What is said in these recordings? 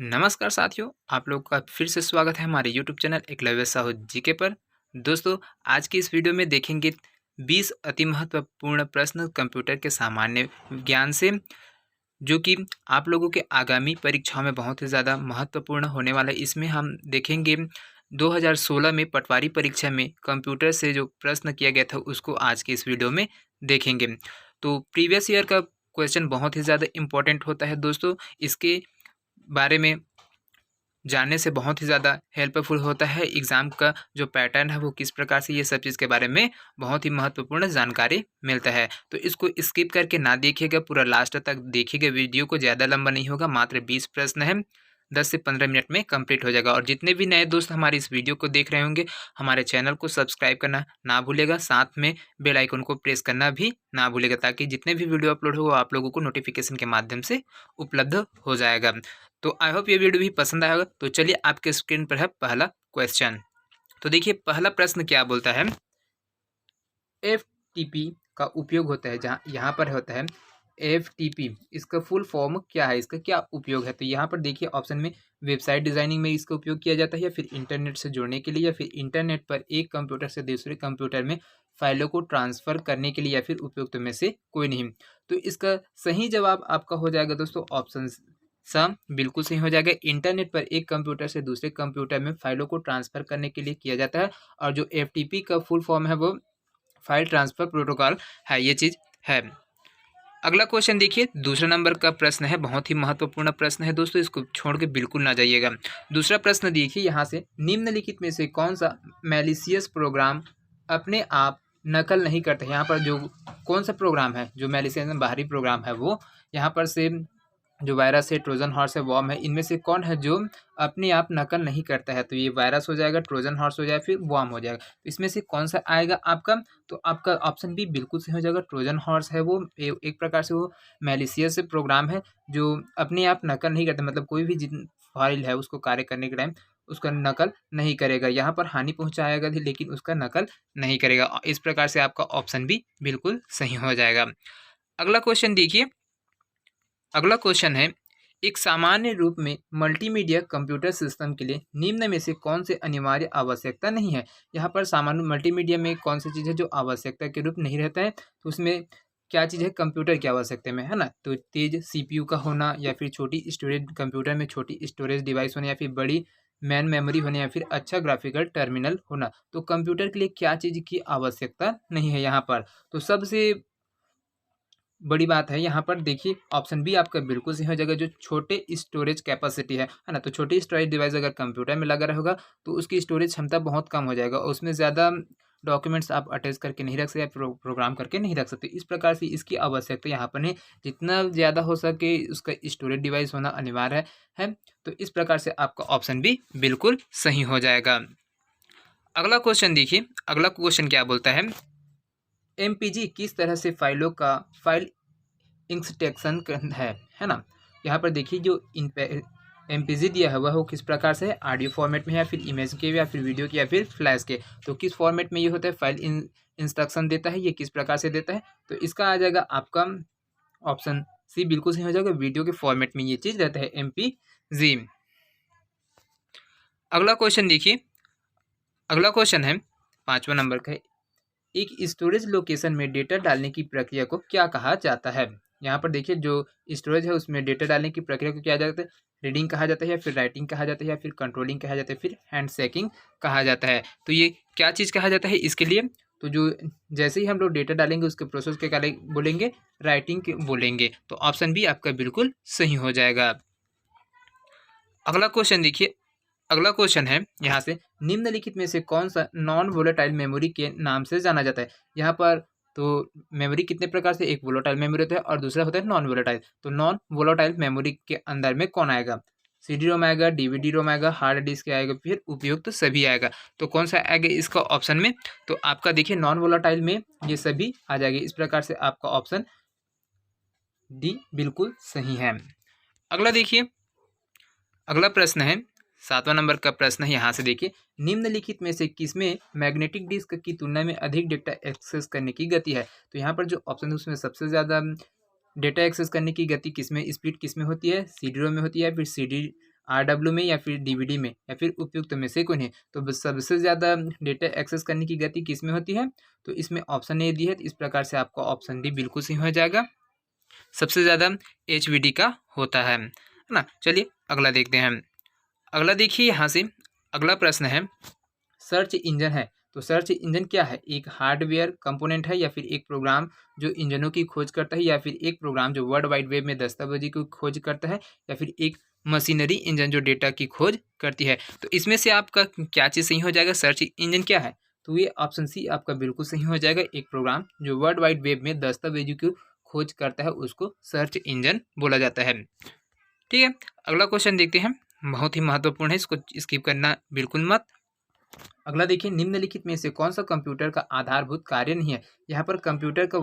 नमस्कार साथियों, आप लोगों का फिर से स्वागत है हमारे YouTube channel Eklavya Sahu GK पर। दोस्तों, आज की इस वीडियो में देखेंगे 20 अति महत्वपूर्ण प्रश्न कंप्यूटर के सामान्य ज्ञान से, जो कि आप लोगों के आगामी परीक्षाओं में बहुत ही ज़्यादा महत्वपूर्ण होने वाला है। इसमें हम देखेंगे 2016 में पटवारी परीक्षा में कंप्यूटर से जो प्रश्न किया गया था उसको आज की इस वीडियो में देखेंगे। तो प्रीवियस ईयर का क्वेश्चन बहुत ही ज़्यादा इम्पोर्टेंट होता है दोस्तों। इसके बारे में जानने से बहुत ही ज़्यादा हेल्पफुल होता है। एग्ज़ाम का जो पैटर्न है वो किस प्रकार से, ये सब चीज़ के बारे में बहुत ही महत्वपूर्ण जानकारी मिलता है। तो इसको स्किप करके ना देखिएगा, पूरा लास्ट तक देखिएगा। वीडियो को ज़्यादा लंबा नहीं होगा, मात्र 20 प्रश्न है, 10 से 15 मिनट में कंप्लीट हो जाएगा। और जितने भी नए दोस्त हमारे इस वीडियो को देख रहे होंगे, हमारे चैनल को सब्सक्राइब करना ना भूलेगा, साथ में बेल आइकन को प्रेस करना भी ना भूलेगा, ताकि जितने भी वीडियो अपलोड हो आप लोगों को नोटिफिकेशन के माध्यम से उपलब्ध हो जाएगा। तो आई होप ये वीडियो भी पसंद आया होगा। तो चलिए, आपके स्क्रीन पर है पहला क्वेश्चन। तो देखिए, पहला प्रश्न क्या बोलता है। एफटीपी का उपयोग होता है, जहाँ यहाँ पर होता है एफटीपी, इसका फुल फॉर्म क्या है, इसका क्या उपयोग है। तो यहाँ पर देखिए ऑप्शन में वेबसाइट डिजाइनिंग में इसका उपयोग किया जाता है, या फिर इंटरनेट से जुड़ने के लिए, या फिर इंटरनेट पर एक कंप्यूटर से दूसरे कंप्यूटर में फाइलों को ट्रांसफर करने के लिए, या फिर उपयुक्त में से कोई नहीं। तो इसका सही जवाब आपका हो जाएगा दोस्तों ऑप्शन सम, बिल्कुल सही हो जाएगा। इंटरनेट पर एक कंप्यूटर से दूसरे कंप्यूटर में फाइलों को ट्रांसफर करने के लिए किया जाता है। और जो एफटीपी का फुल फॉर्म है वो फाइल ट्रांसफर प्रोटोकॉल है, ये चीज़ है। अगला क्वेश्चन देखिए, दूसरा नंबर का प्रश्न है, बहुत ही महत्वपूर्ण प्रश्न है दोस्तों, इसको छोड़ के बिल्कुल ना जाइएगा। दूसरा प्रश्न देखिए यहाँ से, निम्नलिखित में से कौन सा मैलिशियस प्रोग्राम अपने आप नकल नहीं करता है। यहाँ पर जो कौन सा प्रोग्राम है जो मैलिशियस बाहरी प्रोग्राम है, वो यहाँ पर से जो वायरस है, ट्रोजन हॉर्स है, वॉर्म है, इनमें से कौन है जो अपने आप नकल नहीं करता है। तो ये वायरस हो जाएगा, ट्रोजन हॉर्स हो जाएगा, फिर वॉर्म हो जाएगा। तो इसमें से कौन सा आएगा आपका। तो आपका ऑप्शन बी बिल्कुल सही हो जाएगा। ट्रोजन हॉर्स है वो एक प्रकार से वो मैलिशियस प्रोग्राम है जो अपने आप नकल नहीं करता, मतलब कोई भी जिन फाइल है उसको कार्य करने के टाइम उसका नकल नहीं करेगा, यहाँ पर हानि पहुँचाएगा लेकिन उसका नकल नहीं करेगा। इस प्रकार से आपका ऑप्शन बी बिल्कुल सही हो जाएगा। अगला क्वेश्चन देखिए, अगला क्वेश्चन है, एक सामान्य रूप में मल्टीमीडिया कंप्यूटर सिस्टम के लिए निम्न में से कौन से अनिवार्य आवश्यकता नहीं है। यहाँ पर सामान्य मल्टीमीडिया में कौन सी चीज़ है जो आवश्यकता के रूप नहीं रहता है। तो उसमें क्या चीज़ है कंप्यूटर की आवश्यकता में, है ना। तो तेज सीपीयू का होना, या फिर छोटी स्टोरेज, कंप्यूटर में छोटी स्टोरेज डिवाइस होना, या फिर बड़ी मैन मेमोरी होना, या फिर अच्छा ग्राफिकल टर्मिनल होना। तो कंप्यूटर के लिए क्या चीज़ की आवश्यकता नहीं है यहाँ पर। तो सबसे बड़ी बात है यहाँ पर देखिए, ऑप्शन बी आपका बिल्कुल सही हो जाएगा, जो छोटे स्टोरेज कैपेसिटी है ना। तो छोटी स्टोरेज डिवाइस अगर कंप्यूटर में लगा रहेगा तो उसकी स्टोरेज क्षमता बहुत कम हो जाएगा, और उसमें ज़्यादा डॉक्यूमेंट्स आप अटैच करके नहीं रख सकते, प्रोग्राम करके नहीं रख सकते। इस प्रकार से इसकी आवश्यकता यहाँ पर नहीं, जितना ज़्यादा हो सके उसका स्टोरेज डिवाइस होना अनिवार्य है। तो इस प्रकार से आपका ऑप्शन बी बिल्कुल सही हो जाएगा। अगला क्वेश्चन देखिए, अगला क्वेश्चन क्या बोलता है, एमपीजी किस तरह से फाइलों का फाइल इंस्ट्रक्शन है ना। यहाँ पर देखिए जो एमपीजी दिया हुआ है वो किस प्रकार से है, ऑडियो फॉर्मेट में है, या फिर इमेज के, या फिर वीडियो के, या फिर फ्लैश के। तो किस फॉर्मेट में ये होता है, फाइल इंस्ट्रक्शन देता है, ये किस प्रकार से देता है। तो इसका आ जाएगा आपका ऑप्शन सी, बिल्कुल सही हो जाएगा। वीडियो के फॉर्मेट में ये चीज़ रहता है एमपीजी। अगला क्वेश्चन देखिए, अगला क्वेश्चन है 5वां नंबर का, एक स्टोरेज लोकेशन में डेटा डालने की प्रक्रिया को क्या कहा जाता है। यहाँ पर देखिए जो स्टोरेज है उसमें डेटा डालने की प्रक्रिया को क्या जाता है, रीडिंग कहा जाता है, या फिर राइटिंग कहा जाता है, या फिर कंट्रोलिंग कहा जाता है, फिर हैंड शेकिंग कहा जाता है। तो ये क्या चीज़ कहा जाता है इसके लिए। तो जो जैसे ही हम लोग डेटा डालेंगे उसके प्रोसेस के क्या बोलेंगे, राइटिंग के बोलेंगे। तो ऑप्शन बी आपका बिल्कुल सही हो जाएगा। अगला क्वेश्चन देखिए, अगला क्वेश्चन है यहाँ से, निम्नलिखित में से कौन सा नॉन वोलेटाइल मेमोरी के नाम से जाना जाता है। यहाँ पर तो मेमोरी कितने प्रकार से, एक वोलेटाइल मेमोरी होता है और दूसरा होता है नॉन वोलेटाइल। तो नॉन वोलेटाइल मेमोरी के अंदर में कौन आएगा, सीडी रोम आएगा, डीवीडी रोम आएगा, हार्ड डिस्क आएगा, फिर उपयुक्त तो सभी आएगा। तो कौन सा आएगा इसका ऑप्शन में। तो आपका देखिए नॉन वोलेटाइल में ये सभी आ जाएगी। इस प्रकार से आपका ऑप्शन डी बिल्कुल सही है। अगला देखिए, अगला प्रश्न है 7वां नंबर का प्रश्न है। यहाँ से देखिए, निम्नलिखित में से किसमें मैग्नेटिक डिस्क की तुलना में अधिक डेटा एक्सेस करने की गति है। तो यहाँ पर जो ऑप्शन है उसमें सबसे ज़्यादा डेटा एक्सेस करने की गति किसमें, स्पीड किसमें होती है, सीडी रोम में होती है, फिर सीडी RW में या फिर DVD में या फिर उपयुक्त में से कोई नहीं। तो सबसे ज़्यादा डेटा एक्सेस करने की गति किस में होती है? तो इसमें ऑप्शन ए दी है, तो इस प्रकार से आपका ऑप्शन डी बिल्कुल सही हो जाएगा। सबसे ज़्यादा HVD का होता है ना। चलिए अगला देखते हैं। अगला देखिए यहाँ से अगला प्रश्न है, सर्च इंजन है तो सर्च इंजन क्या है? एक हार्डवेयर कंपोनेंट है या फिर एक प्रोग्राम जो इंजनों की खोज करता है, या फिर एक प्रोग्राम जो वर्ल्ड वाइड वेब में दस्तावेजी की खोज करता है, या फिर एक मशीनरी इंजन जो डेटा की खोज करती है। तो इसमें से आपका क्या चीज़ सही हो जाएगा? सर्च इंजन क्या है? तो ये ऑप्शन सी आपका बिल्कुल सही हो जाएगा। एक प्रोग्राम जो वर्ल्ड वाइड वेब में दस्तावेजों की खोज करता है उसको सर्च इंजन बोला जाता है। ठीक है, अगला क्वेश्चन देखते हैं, बहुत ही महत्वपूर्ण है, इसको स्किप करना बिल्कुल मत। अगला देखिए, निम्नलिखित में से कौन सा कंप्यूटर का आधारभूत कार्य नहीं है? यहाँ पर कंप्यूटर का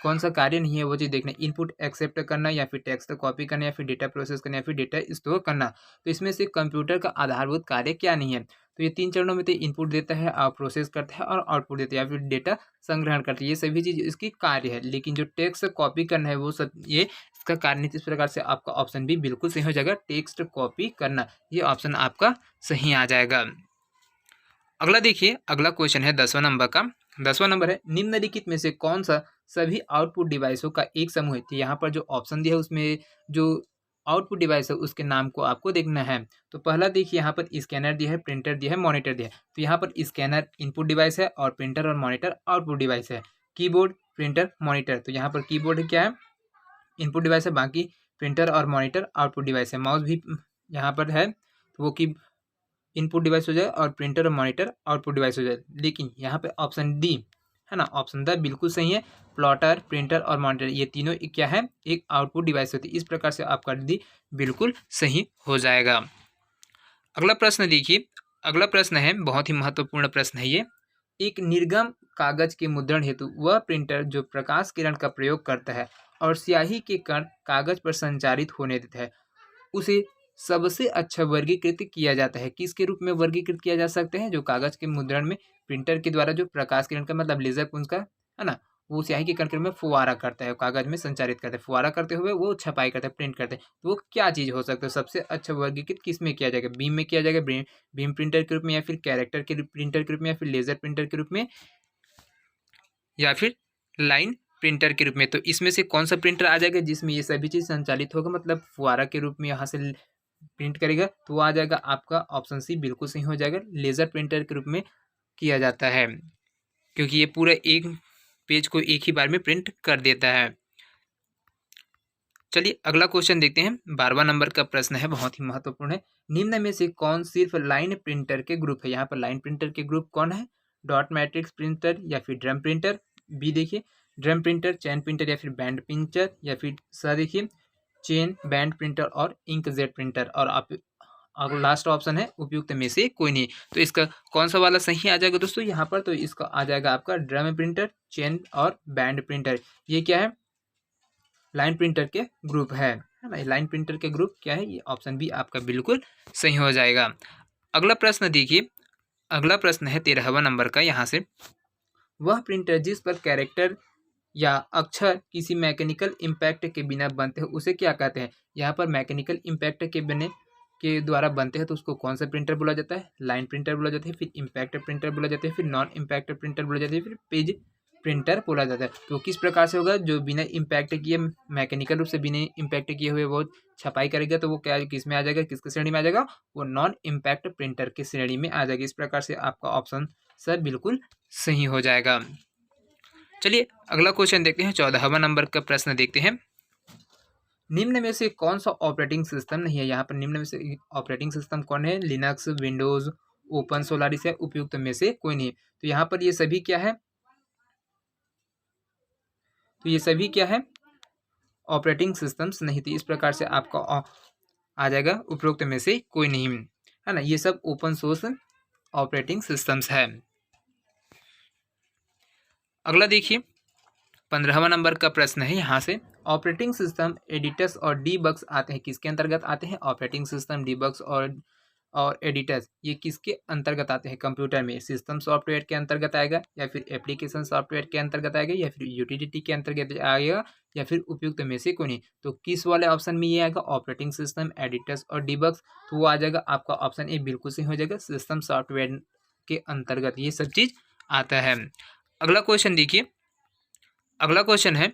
कौन सा कार्य नहीं है वो चीज़ देखना। इनपुट एक्सेप्ट करना, या फिर टेक्स्ट कॉपी करना, या फिर डेटा प्रोसेस करना, या फिर डेटा स्टोर करना। तो इसमें से कंप्यूटर का आधारभूत कार्य क्या नहीं है? तो ये 3 चरणों में तो इनपुट देता है और प्रोसेस करता है और आउटपुट देता है, या फिर डेटा संग्रहण करता है। ये सभी चीज़ इसकी कार्य है, लेकिन जो टेक्स्ट कॉपी करना है वो सब ये इसका कार्य नहीं। इस प्रकार से आपका ऑप्शन भी बिल्कुल सही हो जाएगा, टेक्स्ट कॉपी करना। ये ऑप्शन आपका सही आ जाएगा। अगला देखिए, अगला क्वेश्चन है 10वां नंबर का। 10वां नंबर है, निम्नलिखित में से कौन सा सभी आउटपुट डिवाइसों का एक समूह है? तो यहाँ पर जो ऑप्शन दिया है उसमें जो आउटपुट डिवाइस है उसके नाम को आपको देखना है। तो पहला देखिए, यहाँ पर स्कैनर दिया है, प्रिंटर दिया है, मॉनिटर दिया है। तो यहाँ पर स्कैनर इनपुट डिवाइस है और प्रिंटर और मॉनिटर आउटपुट डिवाइस है। Keyboard, printer, monitor. तो यहाँ पर कीबोर्ड क्या है? इनपुट डिवाइस है, बाकी प्रिंटर और मॉनिटर आउटपुट डिवाइस है। माउस भी यहाँ पर है, तो वो की इनपुट डिवाइस हो जाए और प्रिंटर और मॉनिटर आउटपुट डिवाइस हो जाए। लेकिन यहाँ पे ऑप्शन डी है ना, ऑप्शन द बिल्कुल सही है। प्लॉटर, प्रिंटर और मॉनिटर ये तीनों क्या है? एक आउटपुट डिवाइस होती है। इस प्रकार से आपका डी बिल्कुल सही हो जाएगा। अगला प्रश्न देखिए, अगला प्रश्न है, बहुत ही महत्वपूर्ण प्रश्न है ये। एक निर्गम कागज के मुद्रण हेतु वह प्रिंटर जो प्रकाश किरण का प्रयोग करता है और स्याही के कण कागज पर संचारित होने देता है, उसे सबसे अच्छा वर्गीकृत किया जाता है। किसके रूप में वर्गीकृत किया जा सकते हैं? जो कागज के मुद्रण में प्रिंटर के द्वारा जो प्रकाश किरण का मतलब लेजर पुंज का है ना, वो स्याही के कण में फुवारा करता है, कागज में संचारित करता है, फुवारा करते हुए वो छपाई करता है, प्रिंट करते हैं। तो वो क्या चीज़ हो सकता है? सबसे अच्छा वर्गीकृत किस में किया जाएगा? बीम में किया जाएगा, बीम प्रिंटर के रूप में, या फिर कैरेक्टर के प्रिंटर के रूप में, या फिर लेजर प्रिंटर के रूप में, या फिर लाइन प्रिंटर के रूप में। तो इसमें से कौन सा प्रिंटर आ जाएगा जिसमें ये सभी चीज़ संचालित होगा, मतलब फुवारा के रूप में यहाँ से प्रिंट करेगा? तो वो आ जाएगा आपका ऑप्शन सी बिल्कुल सही हो जाएगा। लेज़र प्रिंटर के रूप में किया जाता है, क्योंकि ये पूरा एक पेज को एक ही बार में प्रिंट कर देता है। चलिए अगला क्वेश्चन देखते हैं। 12वां नंबर का प्रश्न है, बहुत ही महत्वपूर्ण है। निम्न में से कौन सिर्फ लाइन प्रिंटर के ग्रुप है? यहाँ पर लाइन प्रिंटर के ग्रुप कौन है? डॉट मैट्रिक्स प्रिंटर, या फिर ड्रम प्रिंटर। बी देखिए, ड्रम प्रिंटर, चैन प्रिंटर, या फिर बैंड प्रिंटर, या फिर सा देखिए, चेन, बैंड प्रिंटर और इंकजेट प्रिंटर। और आप अगर लास्ट ऑप्शन है उपयुक्त में से कोई नहीं। तो इसका कौन सा वाला सही आ जाएगा दोस्तों? यहाँ पर तो इसका आ जाएगा आपका ड्रम प्रिंटर, चेन और बैंड प्रिंटर। ये क्या है? लाइन प्रिंटर के ग्रुप है ना। लाइन प्रिंटर के ग्रुप क्या है? ये ऑप्शन भी आपका बिल्कुल सही हो जाएगा। अगला प्रश्न देखिए, अगला प्रश्न है 13वां नंबर का। यहाँ से, वह प्रिंटर जिस पर कैरेक्टर या अक्षर किसी मैकेनिकल इम्पैक्ट के बिना बनते हैं उसे क्या कहते हैं? यहाँ पर मैकेनिकल इम्पैक्ट के बने के द्वारा बनते हैं तो उसको कौन सा प्रिंटर बोला जाता है? लाइन प्रिंटर बोला जाता है, फिर इम्पैक्ट प्रिंटर बोला जाता है, फिर नॉन इम्पैक्ट प्रिंटर बोला जाता है, फिर पेज प्रिंटर बोला जाता है। तो किस प्रकार से होगा? जो बिना इम्पैक्ट किए, मैकेनिकल रूप से बिना इम्पैक्ट किए हुए वो छपाई करेगा तो वो क्या किस में आ जाएगा? किसकी श्रेणी में आ जाएगा? वो नॉन इम्पैक्ट प्रिंटर की श्रेणी में आ जाएगी। इस प्रकार से आपका ऑप्शन सर बिल्कुल सही हो जाएगा। चलिए अगला क्वेश्चन देखते हैं। 14वां नंबर का प्रश्न देखते हैं। निम्न में से कौन सा ऑपरेटिंग सिस्टम नहीं है? यहाँ पर निम्न में से ऑपरेटिंग सिस्टम कौन है? लिनक्स, विंडोज, ओपन सोलारिस है, उपयुक्त में से कोई नहीं। तो यहाँ पर ये सभी क्या है? तो ये सभी क्या है? ऑपरेटिंग सिस्टम्स नहीं थी। इस प्रकार से आपका आ जाएगा उपरोक्त में से कोई नहीं, है ना। ये सब ओपन सोर्स ऑपरेटिंग सिस्टम्स है। अगला देखिए 15वां नंबर का प्रश्न है। यहाँ से, ऑपरेटिंग सिस्टम एडिटर्स और डीबग्स आते हैं, किसके अंतर्गत आते हैं? ऑपरेटिंग सिस्टम, डीबग्स और और एडिटर्स ये किसके अंतर्गत आते हैं कंप्यूटर में? सिस्टम सॉफ्टवेयर के अंतर्गत आएगा या फिर एप्लीकेशन सॉफ्टवेयर के अंतर्गत आएगा या फिर यूटिलिटी के अंतर्गत आएगा या फिर उपयुक्त में से कोई नहीं। तो किस वाले ऑप्शन में ये आएगा? ऑपरेटिंग सिस्टम, एडिटर्स और डिबग्स। तो वो आ जाएगा आपका ऑप्शन ए, बिल्कुल सही हो जाएगा, सिस्टम सॉफ्टवेयर के अंतर्गत ये सब चीज आता है। अगला क्वेश्चन देखिए, अगला क्वेश्चन है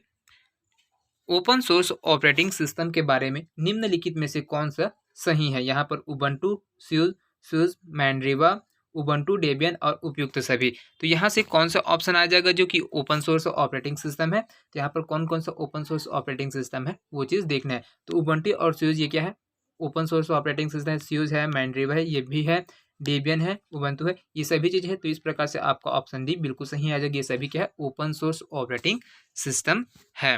ओपन सोर्स ऑपरेटिंग सिस्टम के बारे में निम्नलिखित में से कौन सा सही है? यहाँ पर उबंटू, स्यूज, मैंड्रिवा, उबंटू, डेबियन और उपयुक्त सभी। तो यहाँ से कौन सा ऑप्शन आ जाएगा जो कि ओपन सोर्स ऑपरेटिंग सिस्टम है? तो यहाँ पर कौन कौन सा ओपन सोर्स ऑपरेटिंग सिस्टम है वो चीज़ देखना है। तो उबंटू और स्यूज ये क्या है? ओपन सोर्स ऑपरेटिंग सिस्टम है। स्यूज है, मैंड्रिवा है, ये भी है, डेबियन है, उबंटू है, ये सभी चीज़ है। तो इस प्रकार से आपका ऑप्शन डी बिल्कुल सही आ जाएगा। ये सभी क्या है? ओपन सोर्स ऑपरेटिंग सिस्टम है।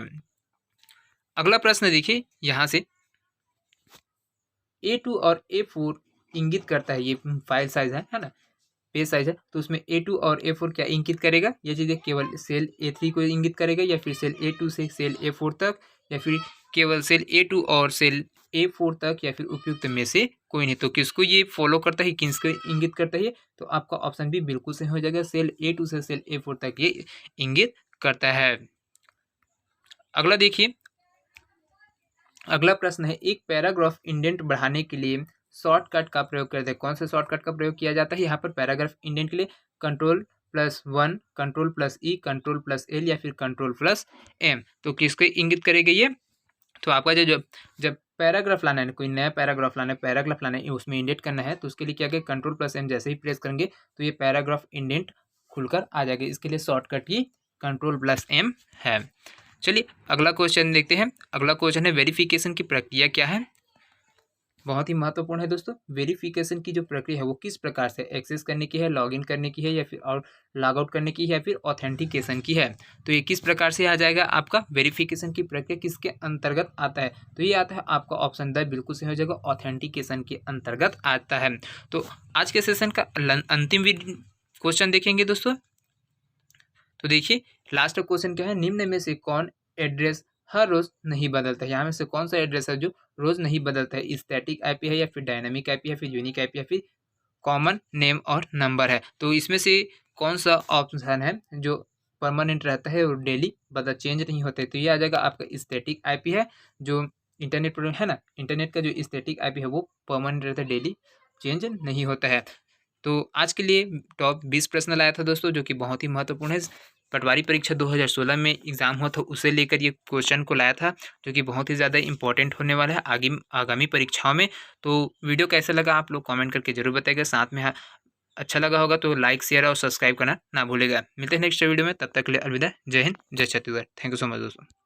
अगला प्रश्न देखिए यहाँ से, A2 और A4 इंगित करता है, ये फाइल साइज है ना, पेज साइज है, तो उसमें A2 और A4 क्या इंगित करेगा? ये चीज़ें केवल सेल A3 को इंगित करेगा या फिर सेल A2 से सेल A4 तक या फिर केवल सेल A2 और सेल A4 तक या फिर उपयुक्त में से कोई नहीं। तो किसको ये फॉलो करता है, किसको इंगित करता है? तो आपका ऑप्शन भी बिल्कुल सही हो जाएगा, सेल A2 से सेल A4 तक ये इंगित करता है। अगला देखिए, अगला प्रश्न है एक पैराग्राफ इंडेंट बढ़ाने के लिए शॉर्टकट का प्रयोग करते हैं। कौन से शॉर्टकट का प्रयोग किया जाता है? यहाँ पर पैराग्राफ इंडेंट के लिए Ctrl+1, Ctrl+E, Ctrl+L या फिर Ctrl+M। तो किसको इंगित करेगा ये? तो आपका जो जब पैराग्राफ लाना है, कोई नया पैराग्राफ लाना है, पैराग्राफ लाना है, उसमें इंडेंट करना है, तो उसके लिए क्या करें? Ctrl+M जैसे ही प्रेस करेंगे तो ये पैराग्राफ इंडेंट खुलकर आ जाएगा। इसके लिए शॉर्टकट की Ctrl+M है। चलिए अगला क्वेश्चन देखते हैं। अगला क्वेश्चन है वेरिफिकेशन की प्रक्रिया क्या है? बहुत ही महत्वपूर्ण है दोस्तों। वेरिफिकेशन की जो प्रक्रिया है वो किस प्रकार से एक्सेस करने की है, लॉगिन करने की है या फिर और लॉग आउट करने की है या फिर ऑथेंटिकेशन की है? तो ये किस प्रकार से आ जाएगा? आपका वेरिफिकेशन की प्रक्रिया किसके अंतर्गत आता है? तो ये आता है आपका ऑप्शन द, बिल्कुल सही हो जाएगा, ऑथेंटिकेशन के अंतर्गत आता है। तो आज के सेशन का अंतिम क्वेश्चन देखेंगे दोस्तों। तो देखिए लास्ट क्वेश्चन क्या है, निम्न में से कौन एड्रेस हर रोज नहीं बदलता है? यहाँ में से कौन सा एड्रेस है जो रोज नहीं बदलता है? स्टैटिक आईपी है या फिर डायनामिक आईपी या फिर यूनिक आईपी या फिर कॉमन नेम और नंबर है? तो इसमें से कौन सा ऑप्शन है जो परमानेंट रहता है और डेली चेंज नहीं होता है? तो ये आ जाएगा आपका स्टैटिक आईपी है। जो इंटरनेट है ना, इंटरनेट का जो स्टैटिक आईपी है वो परमानेंट रहता है, डेली चेंज नहीं होता है। तो आज के लिए टॉप 20 प्रश्न लाया था दोस्तों, जो कि बहुत ही महत्वपूर्ण है। पटवारी परीक्षा 2016 में एग्जाम हुआ था, उसे लेकर ये क्वेश्चन को लाया था, जो कि बहुत ही ज़्यादा इंपॉर्टेंट होने वाला है आगामी परीक्षाओं में। तो वीडियो कैसा लगा आप लोग कमेंट करके जरूर बताइएगा। साथ में अच्छा लगा होगा तो लाइक, शेयर और सब्सक्राइब करना ना भूलेगा। मिलते हैं नेक्स्ट वीडियो में, तब तक के लिए अलविदा। जय हिंद, जय Chhattisgarh. Thank you so much दोस्तों।